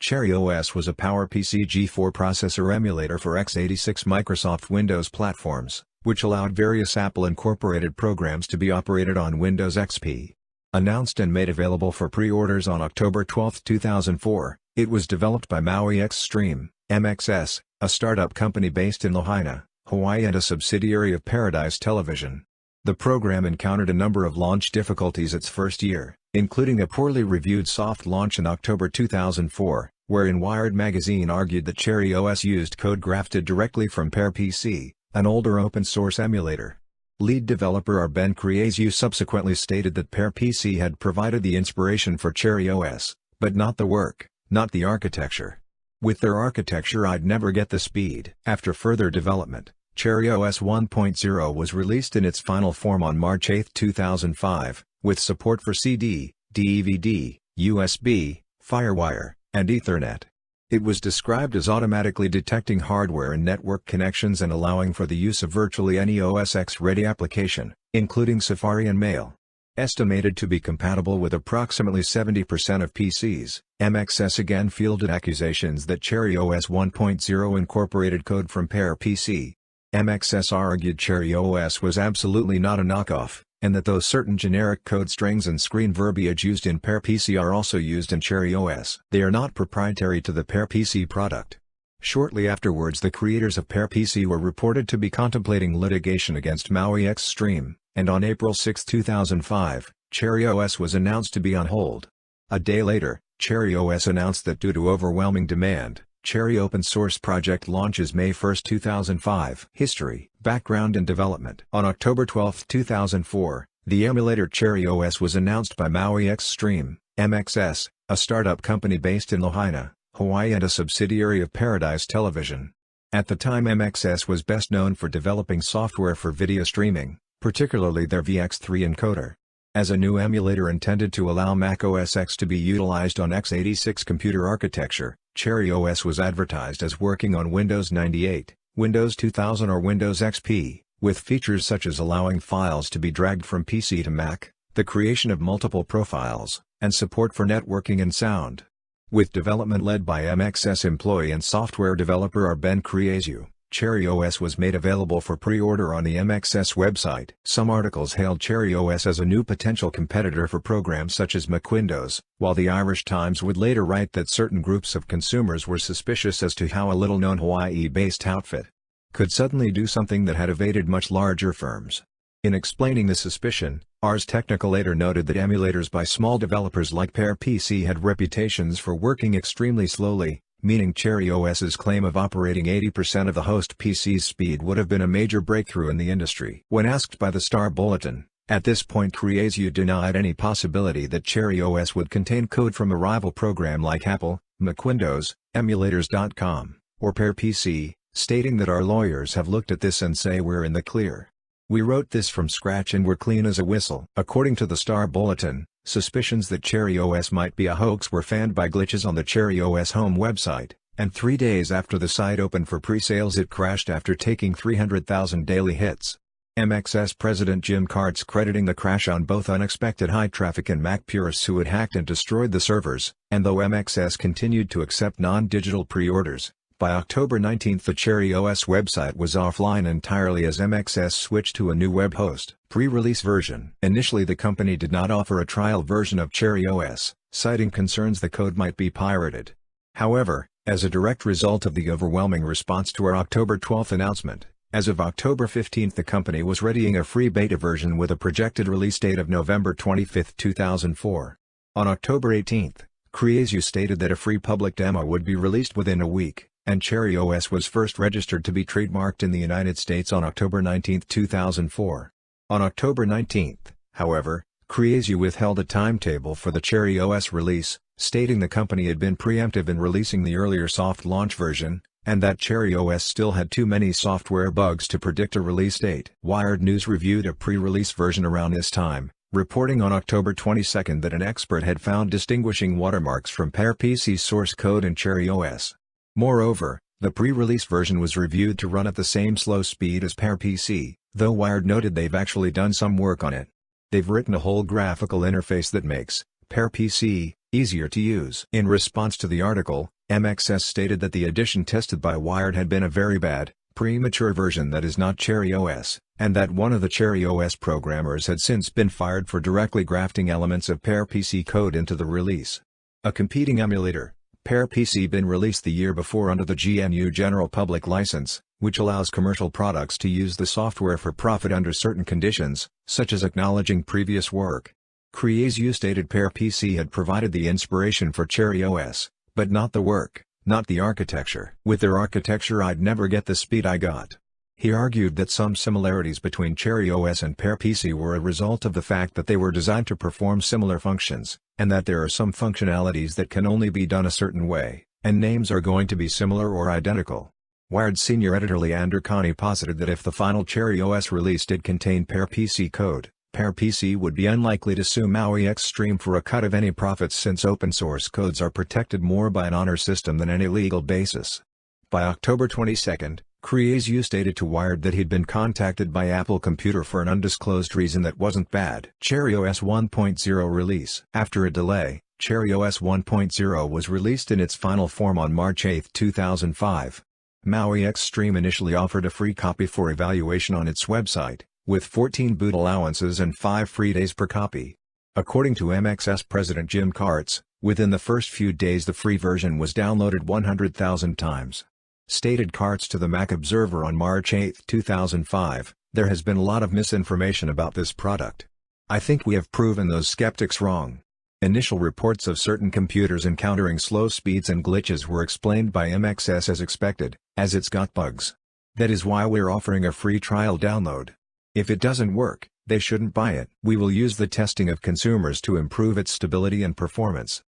CherryOS was a PowerPC G4 processor emulator for x86 Microsoft Windows platforms, which allowed various Apple-incorporated programs to be operated on Windows XP. Announced and made available for pre-orders on October 12, 2004, it was developed by Maui Xtreme, MXS, a startup company based in Lahaina, Hawaii and a subsidiary of Paradise Television. The program encountered a number of launch difficulties its first year, including a poorly reviewed soft launch in October 2004, wherein Wired magazine argued that CherryOS used code grafted directly from PowerPC, an older open-source emulator. Lead developer Ben Creasue subsequently stated that PowerPC had provided the inspiration for CherryOS, but not the work, not the architecture. With their architecture I'd never get the speed. After further development, CherryOS 1.0 was released in its final form on March 8, 2005, with support for CD, DVD, USB, FireWire, and Ethernet. It was described as automatically detecting hardware and network connections and allowing for the use of virtually any OS X-ready application, including Safari and Mail. Estimated to be compatible with approximately 70% of PCs, MXS again fielded accusations that CherryOS 1.0 incorporated code from PowerPC. MXS argued CherryOS was absolutely not a knockoff, and that though certain generic code strings and screen verbiage used in PowerPC are also used in CherryOS, they are not proprietary to the PowerPC product. Shortly afterwards the creators of PowerPC were reported to be contemplating litigation against Maui Xtreme, and on April 6, 2005, CherryOS was announced to be on hold. A day later, CherryOS announced that due to overwhelming demand, Cherry open source project launches May 1, 2005. History, background and development. On October 12, 2004, the emulator CherryOS was announced by Maui Xtreme, MXS, a startup company based in Lahaina, Hawaii and a subsidiary of Paradise Television. At the time MXS was best known for developing software for video streaming, particularly their VX3 encoder. As a new emulator intended to allow Mac OS X to be utilized on x86 computer architecture, CherryOS was advertised as working on Windows 98, Windows 2000 or Windows XP, with features such as allowing files to be dragged from PC to Mac, the creation of multiple profiles, and support for networking and sound. With development led by MXS employee and software developer Ben Creasue, CherryOS was made available for pre-order on the MXS website. Some articles hailed CherryOS as a new potential competitor for programs such as MacWindows, while the Irish Times would later write that certain groups of consumers were suspicious as to how a little-known Hawaii-based outfit could suddenly do something that had evaded much larger firms. In explaining the suspicion, Ars Technica later noted that emulators by small developers like PowerPC had reputations for working extremely slowly, meaning CherryOS's claim of operating 80% of the host PC's speed would have been a major breakthrough in the industry. When asked by the Star Bulletin, at this point Creasue denied any possibility that CherryOS would contain code from a rival program like Apple, MacWindows, emulators.com, or PowerPC, stating that our lawyers have looked at this and say we're in the clear. We wrote this from scratch and we're clean as a whistle. According to the Star Bulletin, suspicions that CherryOS might be a hoax were fanned by glitches on the CherryOS home website, and 3 days after the site opened for pre-sales it crashed after taking 300,000 daily hits. MXS President Jim Kartz crediting the crash on both unexpected high traffic and Mac purists who had hacked and destroyed the servers, and though MXS continued to accept non-digital pre-orders, by October 19 the CherryOS website was offline entirely as MXS switched to a new web host. Pre-release version. Initially the company did not offer a trial version of CherryOS, citing concerns the code might be pirated. However, as a direct result of the overwhelming response to our October 12 announcement, as of October 15 the company was readying a free beta version with a projected release date of November 25, 2004. On October 18, Creasue stated that a free public demo would be released within a week, and CherryOS was first registered to be trademarked in the United States on October 19, 2004. On October 19, however, Creasue withheld a timetable for the CherryOS release, stating the company had been preemptive in releasing the earlier soft launch version, and that CherryOS still had too many software bugs to predict a release date. Wired News reviewed a pre-release version around this time, reporting on October 22 that an expert had found distinguishing watermarks from PowerPC's source code in CherryOS. Moreover, the pre-release version was reviewed to run at the same slow speed as PowerPC, though Wired noted they've actually done some work on it. They've written a whole graphical interface that makes PowerPC easier to use. In response to the article, MXS stated that the edition tested by Wired had been a very bad, premature version that is not CherryOS, and that one of the CherryOS programmers had since been fired for directly grafting elements of PowerPC code into the release. A competing emulator, PowerPC, been released the year before under the GNU General Public License, which allows commercial products to use the software for profit under certain conditions, such as acknowledging previous work. CherryOS stated PowerPC had provided the inspiration for CherryOS, but not the work, not the architecture. With their architecture I'd never get the speed I got. He argued that some similarities between CherryOS and PowerPC were a result of the fact that they were designed to perform similar functions, and that there are some functionalities that can only be done a certain way, and names are going to be similar or identical. Wired senior editor Leander Connie posited that if the final CherryOS release did contain PowerPC code, PowerPC would be unlikely to sue Maui Xtreme for a cut of any profits since open source codes are protected more by an honor system than any legal basis. By October 22, CherryOS stated to Wired that he'd been contacted by Apple Computer for an undisclosed reason that wasn't bad. CherryOS 1.0 release. After a delay, CherryOS 1.0 was released in its final form on March 8, 2005. Maui Xtreme initially offered a free copy for evaluation on its website, with 14 boot allowances and 5 free days per copy. According to MXS President Jim Karts, within the first few days the free version was downloaded 100,000 times. Stated Karts to the Mac Observer on March 8, 2005, "There has been a lot of misinformation about this product. I think we have proven those skeptics wrong. Initial reports of certain computers encountering slow speeds and glitches were explained by MXS as expected, as it's got bugs. That is why we're offering a free trial download. If it doesn't work, they shouldn't buy it. We will use the testing of consumers to improve its stability and performance."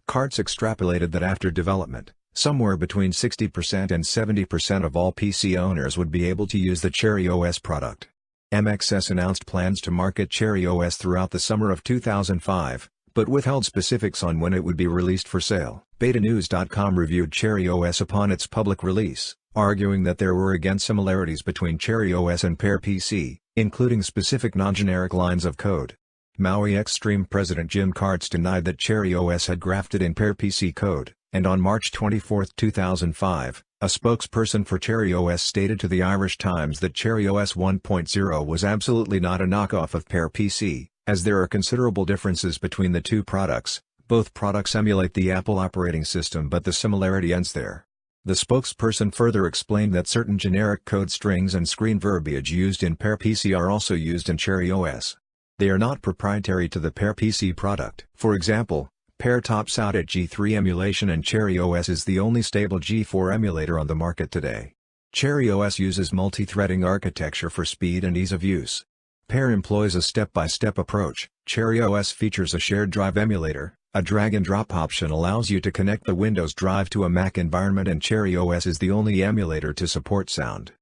Karts extrapolated that after development, somewhere between 60% and 70% of all PC owners would be able to use the CherryOS product. MXS announced plans to market CherryOS throughout the summer of 2005, but withheld specifics on when it would be released for sale. BetaNews.com reviewed CherryOS upon its public release, arguing that there were again similarities between CherryOS and PowerPC, including specific non-generic lines of code. Maui Xtreme President Jim Karts denied that CherryOS had grafted in PowerPC code, and on March 24, 2005, a spokesperson for CherryOS stated to the Irish Times that CherryOS 1.0 was absolutely not a knockoff of PowerPC, as there are considerable differences between the two products. Both products emulate the Apple operating system, but the similarity ends there. The spokesperson further explained that certain generic code strings and screen verbiage used in PowerPC are also used in CherryOS. They are not proprietary to the PowerPC product. For example, Pear tops out at G3 emulation and CherryOS is the only stable G4 emulator on the market today. CherryOS uses multi-threading architecture for speed and ease of use. Pear employs a step-by-step approach. CherryOS features a shared drive emulator. A drag-and-drop option allows you to connect the Windows drive to a Mac environment, and CherryOS is the only emulator to support sound.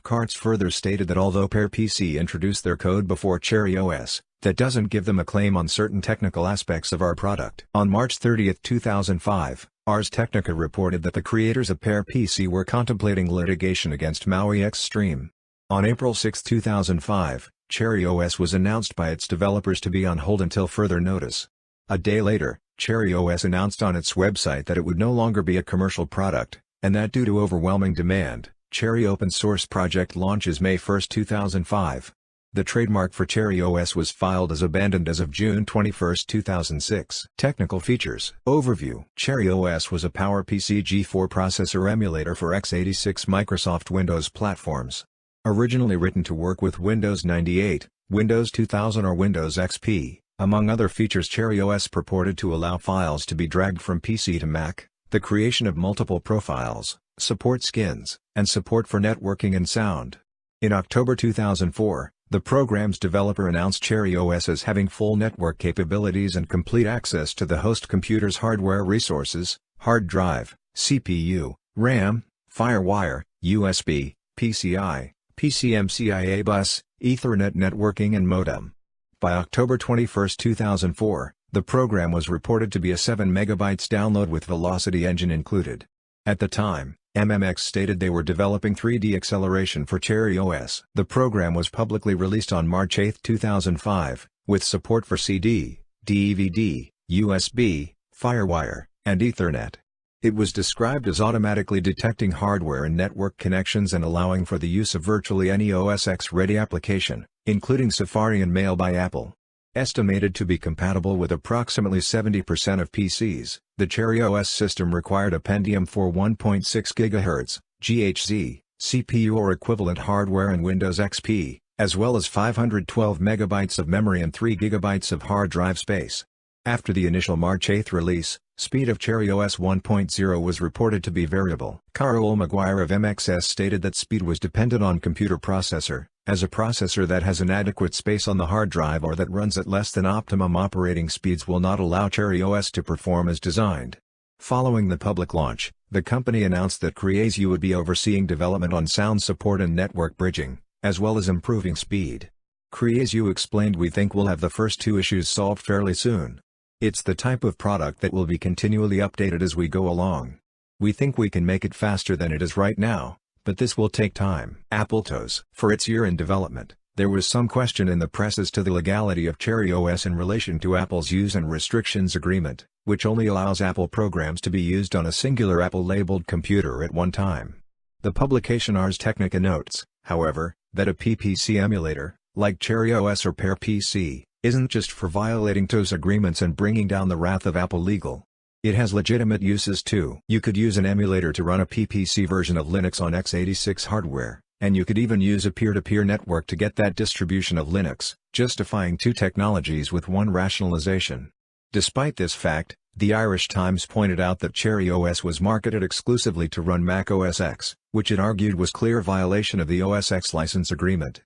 Karts further stated that although PowerPC introduced their code before CherryOS, that doesn't give them a claim on certain technical aspects of our product. On March 30, 2005, Ars Technica reported that the creators of PowerPC were contemplating litigation against Maui Xtreme. On April 6, 2005, CherryOS was announced by its developers to be on hold until further notice. A day later, CherryOS announced on its website that it would no longer be a commercial product, and that due to overwhelming demand, Cherry open source project launches May 1, 2005. The trademark for CherryOS was filed as abandoned as of June 21, 2006. Technical features. Overview. CherryOS was a PowerPC G4 processor emulator for x86 Microsoft Windows platforms. Originally written to work with Windows 98, Windows 2000 or Windows XP, among other features, CherryOS purported to allow files to be dragged from PC to Mac, the creation of multiple profiles, support skins, and support for networking and sound. In October 2004, the program's developer announced CherryOS as having full network capabilities and complete access to the host computer's hardware resources, hard drive, CPU, RAM, FireWire, USB, PCI, PCMCIA bus, Ethernet networking and modem. By October 21, 2004, the program was reported to be a 7 MB download with Velocity Engine included. At the time, MMX stated they were developing 3D acceleration for CherryOS. The program was publicly released on March 8, 2005, with support for CD, DVD, USB, FireWire, and Ethernet. It was described as automatically detecting hardware and network connections and allowing for the use of virtually any OS X-ready application, including Safari and Mail by Apple. Estimated to be compatible with approximately 70% of PCs, the CherryOS system required a Pentium 4 1.6 GHz, GHz, CPU or equivalent hardware and Windows XP, as well as 512 MB of memory and 3 GB of hard drive space. After the initial March 8 release, speed of CherryOS 1.0 was reported to be variable. Carol Maguire of MXS stated that speed was dependent on computer processor, as a processor that has inadequate space on the hard drive or that runs at less than optimum operating speeds will not allow CherryOS to perform as designed. Following the public launch, the company announced that CherryOS would be overseeing development on sound support and network bridging, as well as improving speed. CherryOS explained, "We think we'll have the first two issues solved fairly soon. It's the type of product that will be continually updated as we go along. We think we can make it faster than it is right now, but this will take time." Appletos. For its year in development, there was some question in the press as to the legality of CherryOS in relation to Apple's Use and Restrictions Agreement, which only allows Apple programs to be used on a singular Apple-labeled computer at one time. The publication Ars Technica notes, however, that a PPC emulator, like CherryOS or Pear PC, isn't just for violating those agreements and bringing down the wrath of Apple legal. It has legitimate uses too. You could use an emulator to run a PPC version of Linux on x86 hardware, and you could even use a peer-to-peer network to get that distribution of Linux, justifying two technologies with one rationalization. Despite this fact, the Irish Times pointed out that CherryOS was marketed exclusively to run Mac OS X, which it argued was clear violation of the OS X license agreement.